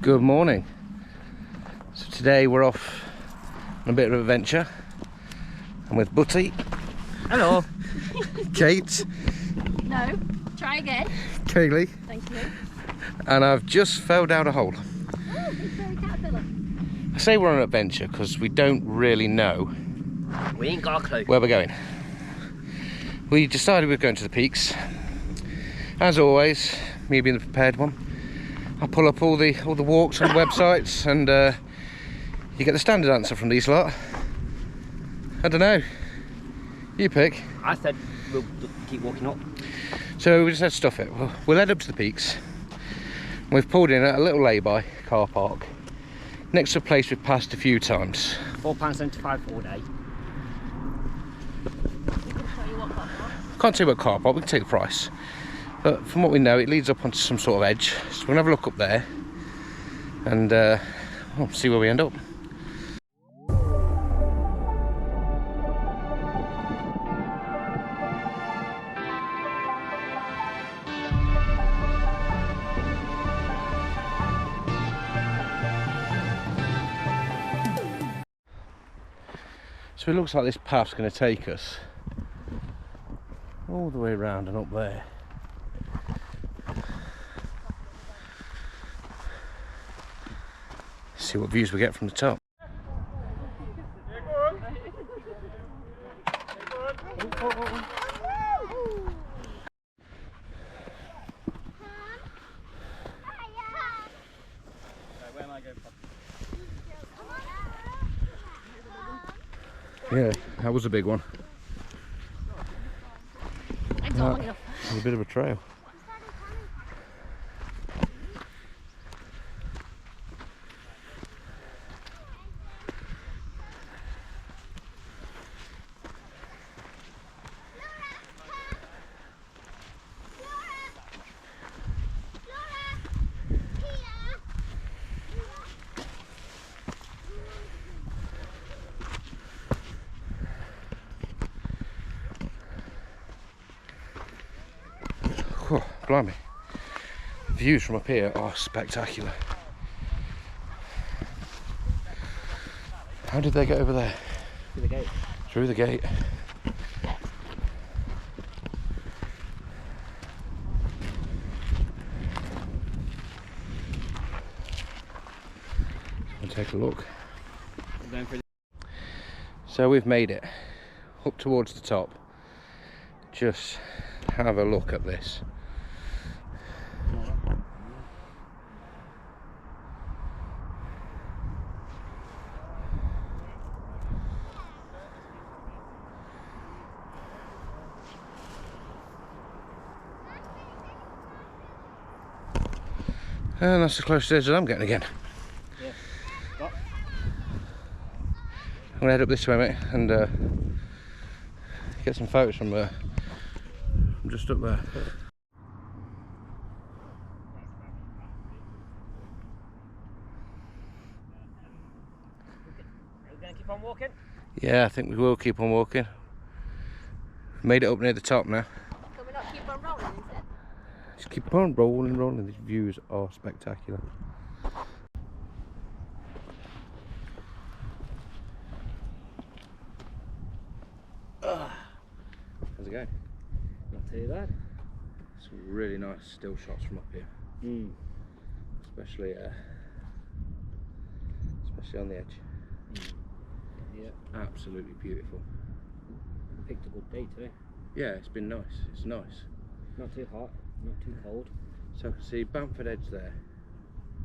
Good morning. So today we're off on a bit of an adventure. I'm with Butty. Hello. Kate. No, try again. Kaylee. Thank you. And I've just fell down a hole. Oh, big fairy caterpillar. I say we're on an adventure because we don't really know We ain't got a clue. where we're going. We decided we were going to the peaks. As always, me being the prepared one, I pull up all the walks on the websites, and you get the standard answer from these lot. I don't know. You pick. I said we'll keep walking up. So we just had to stuff it. We'll head up to the peaks. We've pulled in at a little lay-by car park next to a place we've passed a few times. £4.75 for all day. We can show you what car park. Can't say about car park, we can take the price. But from what we know, it leads up onto some sort of edge. So we're gonna have a look up there and we'll see where we end up. So it looks like this path's going to take us all the way around and up there. See what views we get from the top. Yeah, that was a big one. It's not long enough. It's a bit of a trail. Oh, blimey. Views from up here are spectacular. How did they get over there? Through the gate. Through the gate. We'll take a look. We're going through So we've made it up towards the top. Just have a look at this. And that's as close to it as I'm getting again. Yeah. Stop. I'm gonna head up this way, mate, and get some photos from just up there. Are we going to keep on walking? Yeah, I think we will keep on walking. Made it up near the top now. Can we not keep on rolling instead? Just keep on rolling. These views are spectacular. How's it going? Not too bad. Some really nice still shots from up here, especially on the edge. Yeah. Absolutely beautiful. We picked a good day today. Yeah, it's been nice. It's nice. Not too hot, not too cold. So I can see Bamford Edge there.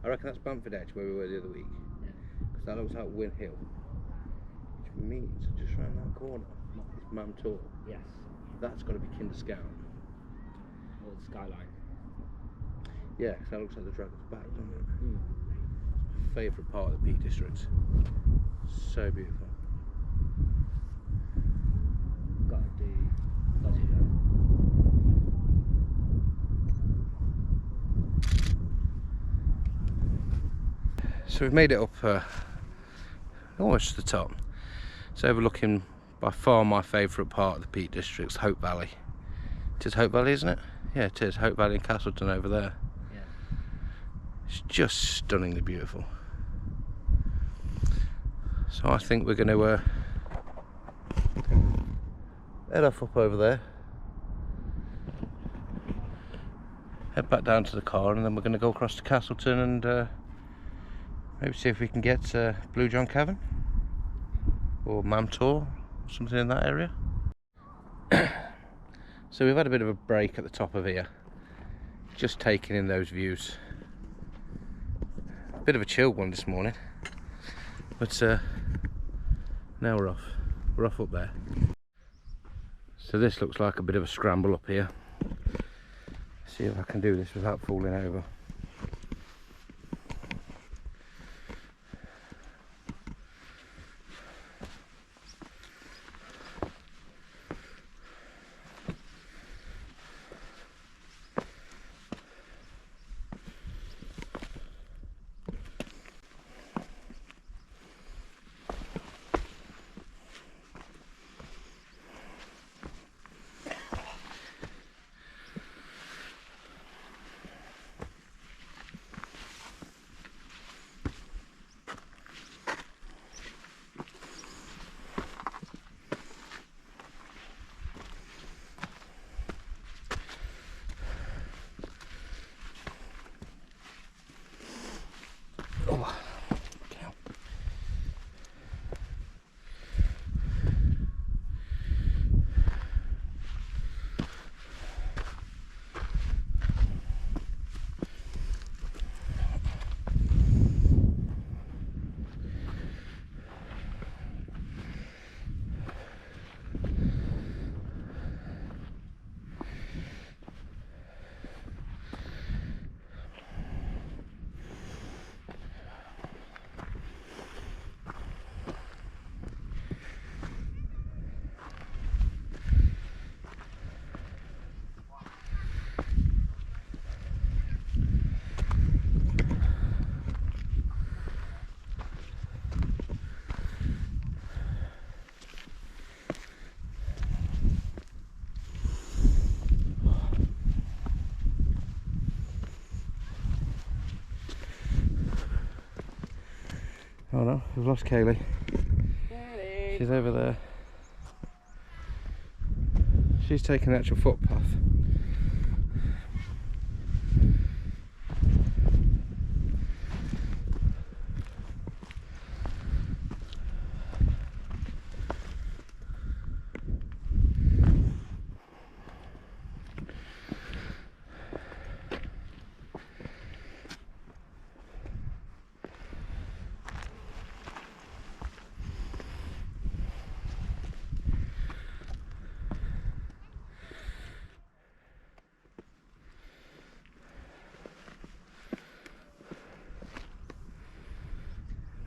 I reckon that's Bamford Edge where we were the other week. Yeah. Because that looks like Win Hill, which means just round that corner is Mam Tor. Yes. That's got to be Kinder Scout. Or the skyline. Yeah, because that looks like the Dragon's Back, doesn't it? Mm. Favourite part of the Peak District. So beautiful. Gotta do that. So we've made it up almost to the top. It's overlooking by far my favourite part of the Peak District, Hope Valley. It is Hope Valley, isn't it? Yeah, it is. Hope Valley and Castleton over there. Yeah. It's just stunningly beautiful. So I think we're going to head off up over there, head back down to the car, and then we're going to go across to Castleton and maybe see if we can get Blue John Cavern or Mamtor or something in that area. So we've had a bit of a break at the top of here, just taking in those views. Bit of a chill one this morning, but now we're off up there. So this looks like a bit of a scramble up here. See if I can do this without falling over. Oh no, we've lost Kaylee. She's over there. She's taking the actual footpath.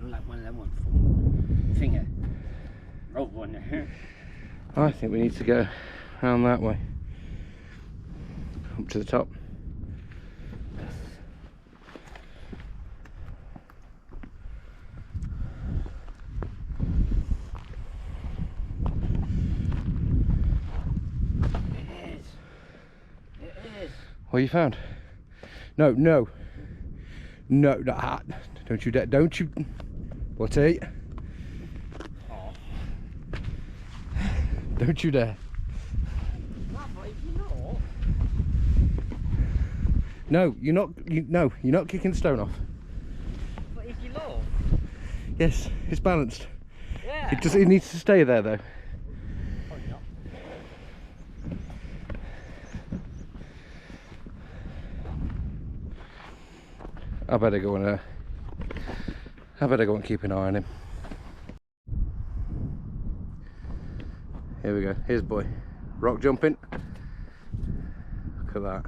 Like one of them ones from Finger. Road one there. I think we need to go around that way, up to the top. It is. It is. What you found? No, no, no, no, don't you dare, don't you, what's it? Oh. Don't you dare. No, you're not, no, you're not kicking the stone off. But if you look. Yes, it's balanced. Yeah. It needs to stay there though. Probably not. I better go and keep an eye on him. Here we go, here's boy. Rock jumping. Look at that.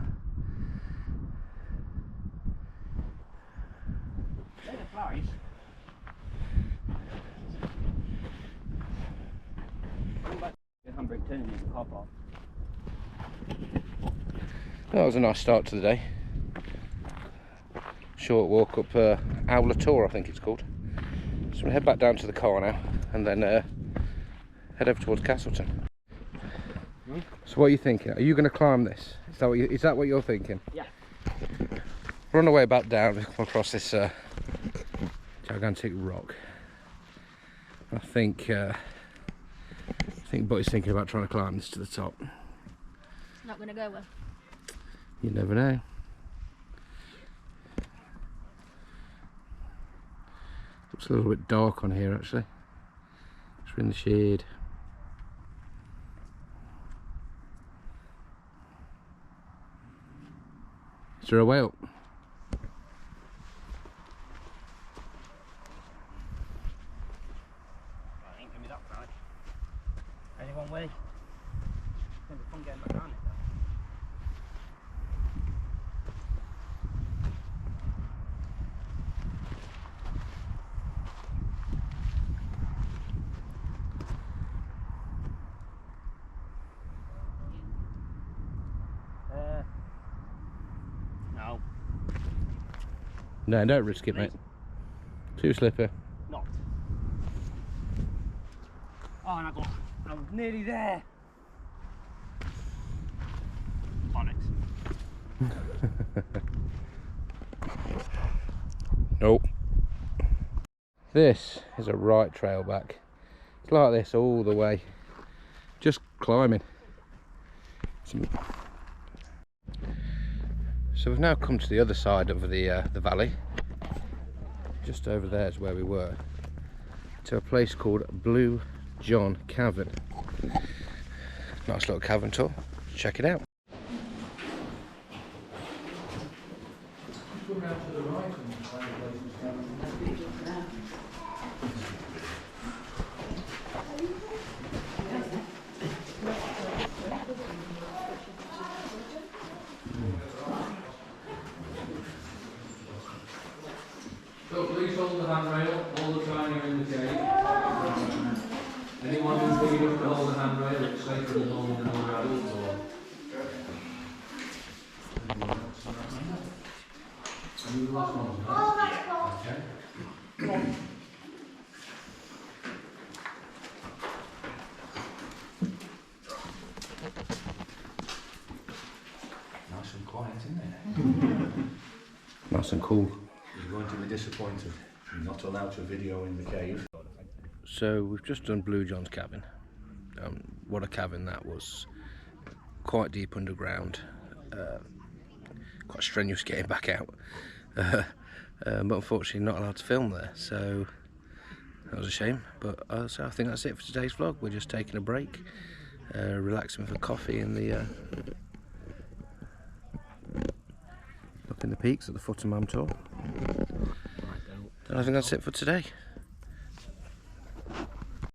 There's the flies. Come back to Hamburg turning in the car park. That was a nice start to the day. Short walk up Owler Tor, I think it's called. So we'll head back down to the car now and then head over towards Castleton. So what are you thinking? Are you going to climb this? Is that what you're thinking? Yeah. we're on our way back down. We've come across this gigantic rock. I think Buddy's thinking about trying to climb this to the top. Not gonna go well. You never know. Looks a little bit dark on here actually. It's in the shade. Is there a way up? I ain't gonna be that right. Only one way. It's gonna be fun getting back on it though. No. No, don't risk it, mate. Too slippery. Not. Oh, and I was nearly there. Onyx. Nope. This is a right trail back. It's like this all the way. Just climbing. So we've now come to the other side of the valley. Just over there is where we were. To a place called Blue John Cavern. Nice little cavern tour. Check it out. So please hold the handrail all the time you're in the cave. Anyone who's big enough to hold the handrail, it's safer than holding another adult or... Are you the last one? Oh, that's cool. Okay. Nice and quiet, isn't it? Nice and cool. You're going to be disappointed. You're not allowed to video in the cave. So we've just done Blue John's Cavern. What a cavern that was. Quite deep underground. Quite strenuous getting back out. But unfortunately not allowed to film there. So that was a shame. But so I think that's it for today's vlog. We're just taking a break. Relaxing with a coffee in the... up in the peaks at the foot of Mam Tor. And I think that's it for today.